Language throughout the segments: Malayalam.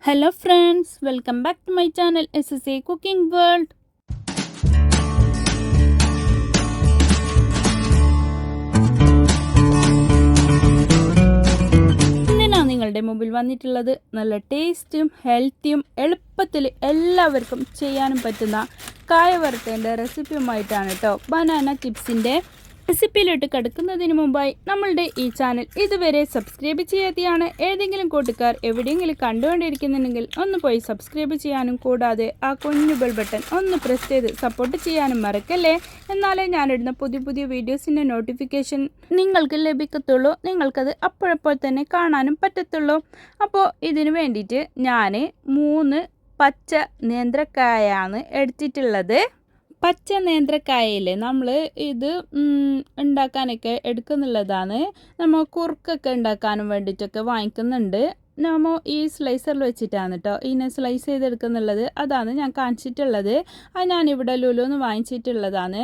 Hello friends, welcome back to my channel SSA Cooking World. ഇന്നാണ് നിങ്ങളുടെ മുമ്പിൽ വന്നിട്ടുള്ളത് നല്ല ടേസ്റ്റും ഹെൽത്തിയും എളുപ്പത്തിൽ എല്ലാവർക്കും ചെയ്യാനും പറ്റുന്ന കായ വറുത്തതിൻ്റെ റെസിപ്പിയുമായിട്ടാണ് കേട്ടോ ബനാന ചിപ്സിൻ്റെ റെസിപ്പിയിലോട്ട് കിടക്കുന്നതിന് മുമ്പായി നമ്മളുടെ ഈ ചാനൽ ഇതുവരെ സബ്സ്ക്രൈബ് ചെയ്യാതെയാണ് ഏതെങ്കിലും കൂട്ടുകാർ എവിടെയെങ്കിലും കണ്ടുകൊണ്ടിരിക്കുന്നുണ്ടെങ്കിൽ ഒന്ന് പോയി സബ്സ്ക്രൈബ് ചെയ്യാനും കൂടാതെ ആ കുഞ്ഞു ബെൽ ബട്ടൺ ഒന്ന് പ്രസ് ചെയ്ത് സപ്പോർട്ട് ചെയ്യാനും മറക്കല്ലേ. എന്നാലേ ഞാനിടുന്ന പുതിയ പുതിയ വീഡിയോസിൻ്റെ നോട്ടിഫിക്കേഷൻ നിങ്ങൾക്ക് ലഭിക്കത്തുള്ളൂ, നിങ്ങൾക്കത് അപ്പോഴപ്പോൾ തന്നെ കാണാനും പറ്റത്തുള്ളൂ. അപ്പോൾ ഇതിന് വേണ്ടിയിട്ട് ഞാൻ 3 പച്ച നേന്ത്രക്കായാണ് എടുത്തിട്ടുള്ളത്. പച്ച നേന്ത്രക്കായയിൽ നമ്മൾ ഇത് ഉണ്ടാക്കാനൊക്കെ എടുക്കുന്നുള്ളതാണ്. നമ്മൾ കുറുക്കൊക്കെ ഉണ്ടാക്കാനും വേണ്ടിയിട്ടൊക്കെ വാങ്ങിക്കുന്നുണ്ട്. നമ്മൾ ഈ സ്ലൈസറിൽ വെച്ചിട്ടാണ് കേട്ടോ ഇതിനെ സ്ലൈസ് ചെയ്തെടുക്കുന്നുള്ളത്. അതാണ് ഞാൻ കാണിച്ചിട്ടുള്ളത്. അത് ഞാനിവിടെ ലുലുന്ന് വാങ്ങിച്ചിട്ടുള്ളതാണ്.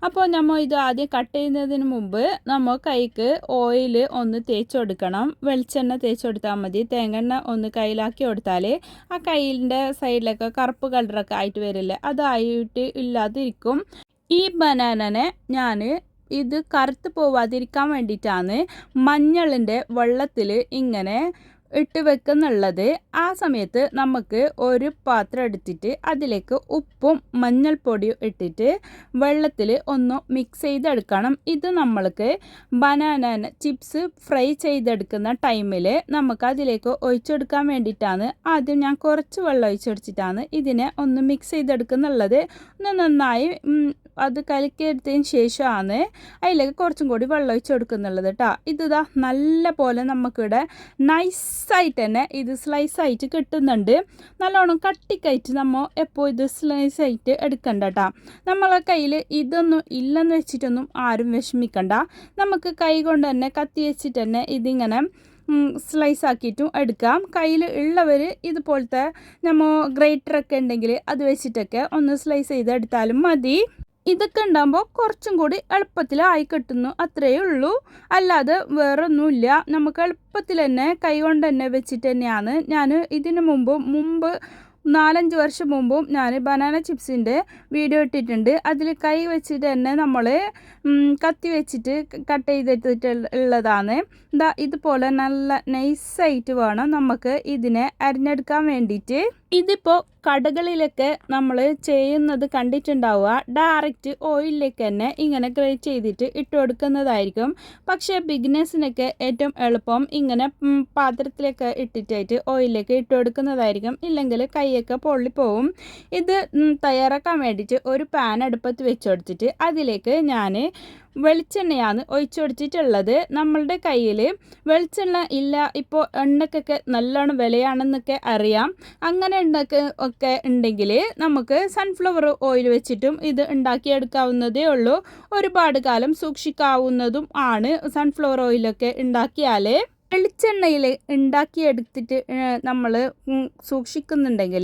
അപ്പോൾ നമ്മൾ ഇത് ആദ്യം കട്ട് ചെയ്യുന്നതിന് മുമ്പ് നമ്മൾ കൈക്ക് ഓയിൽ ഒന്ന് തേച്ച് കൊടുക്കണം. വെളിച്ചെണ്ണ തേച്ച് കൊടുത്താൽ മതി. തേങ്ങെണ്ണ ഒന്ന് കയ്യിലാക്കി കൊടുത്താൽ ആ കയ്യിൻ്റെ സൈഡിലൊക്കെ കറുപ്പ് കളറൊക്കെ ആയിട്ട് വരില്ലേ, അതായിട്ട് ഇല്ലാതിരിക്കും. ഈ ബനാനനെ ഞാൻ ഇത് കറുത്ത് പോവാതിരിക്കാൻ വേണ്ടിയിട്ടാണ് മഞ്ഞളിൻ്റെ വെള്ളത്തിൽ ഇങ്ങനെ ഇട്ട് വെക്കുന്നുള്ളത്. ആ സമയത്ത് നമുക്ക് ഒരു പാത്രം എടുത്തിട്ട് അതിലേക്ക് ഉപ്പും മഞ്ഞൾപ്പൊടിയും ഇട്ടിട്ട് വെള്ളത്തിൽ ഒന്ന് മിക്സ് ചെയ്തെടുക്കണം. ഇത് നമ്മൾക്ക് ബനാന ചിപ്സ് ഫ്രൈ ചെയ്തെടുക്കുന്ന ടൈമിൽ നമുക്ക് അതിലേക്ക് ഒഴിച്ചെടുക്കാൻ വേണ്ടിയിട്ടാണ്. ആദ്യം ഞാൻ കുറച്ച് വെള്ളം ഒഴിച്ചെടുത്തിട്ടാണ് ഇതിനെ ഒന്ന് മിക്സ് ചെയ്തെടുക്കുന്നുള്ളത്. ഒന്ന് നന്നായി അത് കലക്കിയെടുത്തതിന് ശേഷമാണ് അതിലേക്ക് കുറച്ചും കൂടി വെള്ളം ഒഴിച്ച് കൊടുക്കുന്നുള്ളത് കേട്ടോ. ഇതാ നല്ല പോലെ നമുക്കിവിടെ നൈസായിട്ട് തന്നെ ഇത് സ്ലൈസായിട്ട് കിട്ടുന്നുണ്ട്. നല്ലോണം കട്ടിക്കായിട്ട് നമ്മൾ എപ്പോൾ ഇത് സ്ലൈസായിട്ട് എടുക്കണ്ട കേട്ടോ. നമ്മളെ കയ്യിൽ ഇതൊന്നും ഇല്ലെന്ന് വെച്ചിട്ടൊന്നും ആരും വിഷമിക്കണ്ട. നമുക്ക് കൈ കൊണ്ട് തന്നെ കത്തി വെച്ചിട്ട് തന്നെ ഇതിങ്ങനെ സ്ലൈസ് ആക്കിയിട്ടും എടുക്കാം. കയ്യിൽ ഉള്ളവർ ഇതുപോലത്തെ നമ്മൾ ഗ്രേറ്ററൊക്കെ ഉണ്ടെങ്കിൽ അത് വെച്ചിട്ടൊക്കെ ഒന്ന് സ്ലൈസ് ചെയ്തെടുത്താലും മതി. ഇതൊക്കെ ഉണ്ടാകുമ്പോൾ കുറച്ചും കൂടി എളുപ്പത്തിലായി കിട്ടുന്നു, അത്രയേ ഉള്ളൂ. അല്ലാതെ വേറൊന്നുമില്ല. നമുക്ക് എളുപ്പത്തിൽ തന്നെ കൈ കൊണ്ട് തന്നെ വെച്ചിട്ട് തന്നെയാണ് ഞാൻ ഇതിന് മുമ്പ് 4-5 വർഷം മുമ്പും ഞാൻ ബനാന ചിപ്സിൻ്റെ വീഡിയോ ഇട്ടിട്ടുണ്ട്. അതിൽ കൈ വെച്ചിട്ട് തന്നെ നമ്മൾ കത്തി വെച്ചിട്ട് കട്ട് ചെയ്തിട്ടുള്ളതാണ്. ഇതുപോലെ നല്ല നൈസായിട്ട് വേണം നമുക്ക് ഇതിനെ അരിഞ്ഞെടുക്കാൻ വേണ്ടിയിട്ട്. ഇതിപ്പോൾ കടകളിലൊക്കെ നമ്മൾ ചെയ്യുന്നത് കണ്ടിട്ടുണ്ടാവുക. ഡയറക്റ്റ് ഓയിലിലേക്ക് തന്നെ ഇങ്ങനെ ഗ്രേറ്റ് ചെയ്തിട്ട് ഇട്ട് കൊടുക്കുന്നതായിരിക്കും. പക്ഷേ ബിഗിനേഴ്സിനൊക്കെ ഏറ്റവും എളുപ്പം ഇങ്ങനെ പാത്രത്തിലേക്ക് ഇട്ടിട്ടായിട്ട് ഓയിലിലേക്ക് ഇട്ട് കൊടുക്കുന്നതായിരിക്കും. ഇല്ലെങ്കിൽ കൈയൊക്കെ പൊള്ളിപ്പോവും. ഇത് തയ്യാറാക്കാൻ വേണ്ടിയിട്ട് ഒരു പാൻ അടുപ്പത്ത് വെച്ച് കൊടുത്തിട്ട് അതിലേക്ക് ഞാൻ വെളിച്ചെണ്ണയാണ് ഒഴിച്ചു കൊടുത്തിട്ടുള്ളത്. നമ്മളുടെ കയ്യിൽ വെളിച്ചെണ്ണ ഇല്ല, ഇപ്പോൾ എണ്ണക്കൊക്കെ നല്ലോണം വിലയാണെന്നൊക്കെ അറിയാം. അങ്ങനെ ഒക്കെ ഉണ്ടെങ്കിൽ നമുക്ക് സൺഫ്ലവർ ഓയിൽ വെച്ചിട്ടും ഇത് ഉണ്ടാക്കിയെടുക്കാവുന്നതേ ഉള്ളൂ. ഒരുപാട് കാലം സൂക്ഷിക്കാവുന്നതും ആണ് സൺഫ്ലവർ ഓയിലൊക്കെ ഉണ്ടാക്കിയാൽ. വെളിച്ചെണ്ണയിൽ ഉണ്ടാക്കിയെടുത്തിട്ട് നമ്മൾ സൂക്ഷിക്കുന്നുണ്ടെങ്കിൽ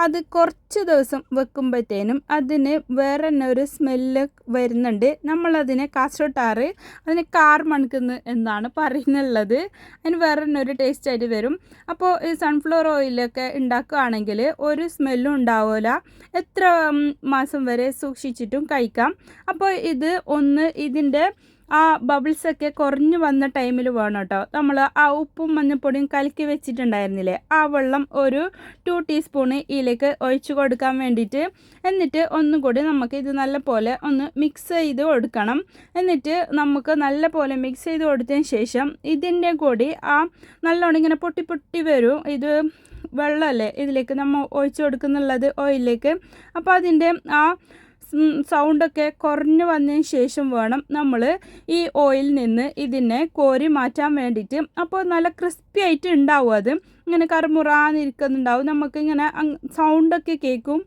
അത് കുറച്ച് ദിവസം വെക്കുമ്പോഴത്തേനും അതിന് വേറെ തന്നെ ഒരു സ്മെല്ല് വരുന്നുണ്ട്. നമ്മളതിനെ കാസർഗോട്ടാറ് അതിന് കാർ മണക്കുന്നു എന്നാണ് പറയുന്നുള്ളത്. അതിന് വേറെ തന്നെ ഒരു ടേസ്റ്റായിട്ട് വരും. അപ്പോൾ ഈ സൺഫ്ലവർ ഓയിലൊക്കെ ഉണ്ടാക്കുകയാണെങ്കിൽ ഒരു സ്മെല്ലും ഉണ്ടാവില്ല. എത്ര മാസം വരെ സൂക്ഷിച്ചിട്ടും കഴിക്കാം. അപ്പോൾ ഇത് ഇതിൻ്റെ ആ ബബിൾസൊക്കെ കുറഞ്ഞു വന്ന ടൈമിൽ വേണം കേട്ടോ നമ്മൾ ആ ഉപ്പും മഞ്ഞൾപ്പൊടിയും കലക്കി വെച്ചിട്ടുണ്ടായിരുന്നില്ലേ, ആ വെള്ളം ഒരു 2 ടീസ്പൂൺ ഇതിലേക്ക് ഒഴിച്ചു കൊടുക്കാൻ വേണ്ടിയിട്ട്. എന്നിട്ട് ഒന്നും കൂടി നമുക്ക് ഇത് നല്ല പോലെ ഒന്ന് മിക്സ് ചെയ്ത് കൊടുക്കണം. എന്നിട്ട് നമുക്ക് നല്ല പോലെ മിക്സ് ചെയ്ത് കൊടുത്തതിന് ശേഷം ഇതിൻ്റെ കൂടി ആ നല്ലോണം ഇങ്ങനെ പൊട്ടി പൊട്ടി വരും. ഇത് വെള്ളമല്ലേ ഇതിലേക്ക് നമ്മൾ ഒഴിച്ചു കൊടുക്കുന്നുള്ളത് ഓയിലിലേക്ക്. അപ്പോൾ അതിൻ്റെ ആ സൗണ്ടൊക്കെ കുറഞ്ഞു വന്നതിന് ശേഷം വേണം നമ്മൾ ഈ ഓയിലിൽ നിന്ന് ഇതിനെ കോരി മാറ്റാൻ വേണ്ടിയിട്ട്. അപ്പോൾ നല്ല ക്രിസ്പി ആയിട്ട് ഉണ്ടാവും. അത് ഇങ്ങനെ കറുമുറാന്നിരിക്കുന്നുണ്ടാവും. നമുക്കിങ്ങനെ സൗണ്ടൊക്കെ കേൾക്കും.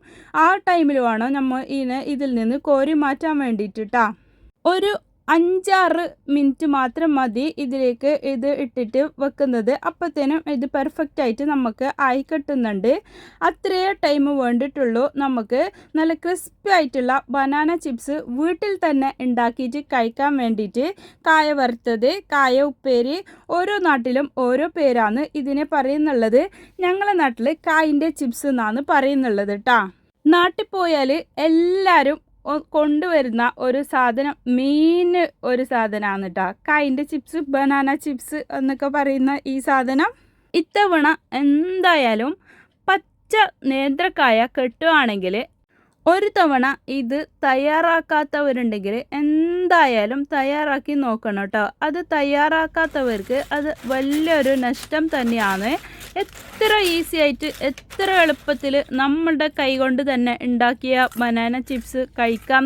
ആ ടൈമിൽ വേണം നമ്മൾ ഇതിൽ നിന്ന് കോരി മാറ്റാൻ വേണ്ടിയിട്ട് കേട്ടോ. ഒരു 5-6 മിനിറ്റ് മാത്രം മതി ഇതിലേക്ക് ഇത് ഇട്ടിട്ട് വെക്കുന്നത്. അപ്പോഴത്തേനും ഇത് പെർഫെക്റ്റ് ആയിട്ട് നമുക്ക് ആയി കിട്ടുന്നുണ്ട്. അത്രയേ ടൈം വേണ്ടിയിട്ടുള്ളൂ. നമുക്ക് നല്ല ക്രിസ്പി ആയിട്ടുള്ള ബനാന ചിപ്സ് വീട്ടിൽ തന്നെ ഉണ്ടാക്കിയിട്ട് കഴിക്കാൻ വേണ്ടിയിട്ട്. കായ വറുത്തത്, കായ ഉപ്പേരി, ഓരോ നാട്ടിലും ഓരോ പേരാണ് ഇതിനെ പറയുന്നുള്ളത്. ഞങ്ങളുടെ നാട്ടിൽ കായിൻ്റെ ചിപ്സ് എന്നാണ് പറയുന്നുള്ളത് കേട്ടോ. നാട്ടിൽ പോയാൽ എല്ലാവരും കൊണ്ടുവരുന്ന ഒരു സാധനം, മെയിൻ ഒരു സാധനമാണ് കേട്ടോ കായിൻ്റെ ചിപ്സ്, ബനാന ചിപ്സ് എന്നൊക്കെ പറയുന്ന ഈ സാധനം. ഇത്തവണ എന്തായാലും പച്ച നേന്ത്രക്കായ കിട്ടുകയാണെങ്കിൽ ഒരു തവണ ഇത് തയ്യാറാക്കാത്തവരുണ്ടെങ്കിൽ എന്തായാലും തയ്യാറാക്കി നോക്കണം കേട്ടോ. അത് തയ്യാറാക്കാത്തവർക്ക് അത് വലിയൊരു നഷ്ടം തന്നെയാണ്. എത്ര ഈസി ആയിട്ട് എത്ര എളുപ്പത്തിൽ നമ്മളുടെ കൈകൊണ്ട് തന്നെ ഉണ്ടാക്കിയ ബനാന ചിപ്സ് കഴിക്കാം.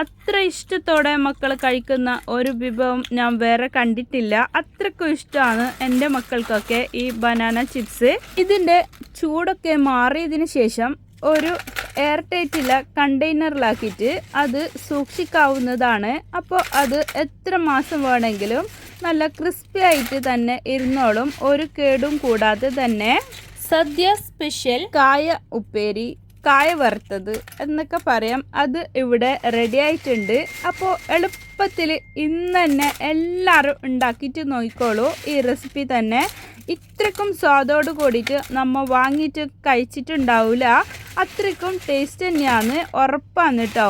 അത്ര ഇഷ്ടത്തോടെ മക്കൾ കഴിക്കുന്ന ഒരു വിഭവം ഞാൻ വേറെ കണ്ടിട്ടില്ല. അത്രയ്ക്കും ഇഷ്ടമാണ് എൻ്റെ മക്കൾക്കൊക്കെ ഈ ബനാന ചിപ്സ്. ഇതിൻ്റെ ചൂടൊക്കെ മാറിയതിന് ശേഷം ഒരു എയർ ടൈറ്റുള്ള കണ്ടെയ്നറിലാക്കിയിട്ട് അത് സൂക്ഷിക്കാവുന്നതാണ്. അപ്പോൾ അത് എത്ര മാസം വേണമെങ്കിലും നല്ല ക്രിസ്പി ആയിട്ട് തന്നെ ഇരുന്നോളും, ഒരു കേടും കൂടാതെ തന്നെ. സദ്യ സ്പെഷ്യൽ കായ ഉപ്പേരി, കായ വറുത്തത് എന്നൊക്കെ പറയാം, അത് ഇവിടെ റെഡി ആയിട്ടുണ്ട്. അപ്പോൾ എളുപ്പത്തിൽ ഇന്ന് തന്നെ എല്ലാവരും ഉണ്ടാക്കിയിട്ട് നോക്കിക്കോളൂ. ഈ റെസിപ്പി തന്നെ ഇത്രയ്ക്കും സ്വാദോട് കൂടിയിട്ട് നമ്മൾ വാങ്ങിയിട്ട് കഴിച്ചിട്ടുണ്ടാവില്ല. അത്രയ്ക്കും ടേസ്റ്റ് തന്നെയാണ്, ഉറപ്പാണ് കേട്ടോ.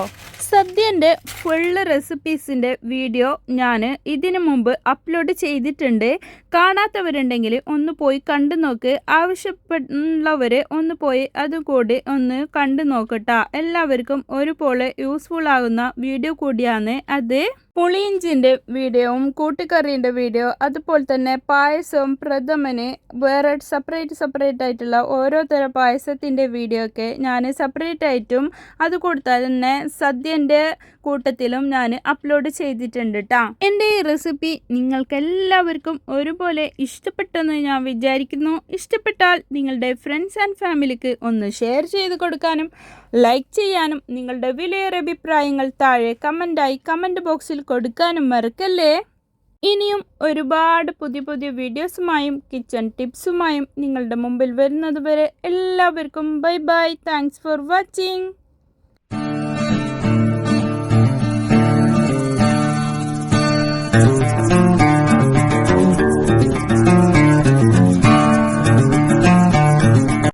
സദ്യൻ്റെ ഫുള്ള് റെസിപ്പീസിൻ്റെ വീഡിയോ ഞാൻ ഇതിനു മുമ്പ് അപ്ലോഡ് ചെയ്തിട്ടുണ്ട്. കാണാത്തവരുണ്ടെങ്കിൽ ഒന്ന് പോയി കണ്ടു നോക്ക്. ആവശ്യമുള്ളവർ ഒന്ന് പോയി അതുകൂടി ഒന്ന് കണ്ടു നോക്കട്ടോ. എല്ലാവർക്കും ഒരുപോലെ യൂസ്ഫുൾ ആകുന്ന വീഡിയോ കൂടിയാണ് അത്. പുളിയിഞ്ചിൻ്റെ വീഡിയോവും കൂട്ടുകറീൻ്റെ വീഡിയോ, അതുപോലെ തന്നെ പായസവും പ്രഥമന് വേറെ സെപ്പറേറ്റ് ആയിട്ടുള്ള ഓരോ തരം പായസത്തിൻ്റെ വീഡിയോ ഒക്കെ ഞാൻ സെപ്പറേറ്റ് ആയിട്ടും അതുകൂടാതെ തന്നെ സദ്യൻ്റെ കൂട്ടത്തിലും ഞാൻ അപ്ലോഡ് ചെയ്തിട്ടുണ്ട് കേട്ടോ. എൻ്റെ ഈ റെസിപ്പി നിങ്ങൾക്ക് എല്ലാവർക്കും ഒരുപോലെ ഇഷ്ടപ്പെട്ടെന്ന് ഞാൻ വിചാരിക്കുന്നു. ഇഷ്ടപ്പെട്ടാൽ നിങ്ങളുടെ ഫ്രണ്ട്സ് ആൻഡ് ഫാമിലിക്ക് ഒന്ന് ഷെയർ ചെയ്ത് കൊടുക്കാനും ലൈക്ക് ചെയ്യാനും നിങ്ങളുടെ വിലയേറിയ അഭിപ്രായങ്ങൾ താഴെ കമൻറ്റ് ബോക്സിൽ കൊടുക്കാനും മറക്കല്ലേ. ഇനിയും ഒരുപാട് പുതിയ വീഡിയോസുമായും കിച്ചൺ ടിപ്സുമായും നിങ്ങളുടെ മുമ്പിൽ വരുന്നത് വരെ എല്ലാവർക്കും ബൈ. Thanks for watching.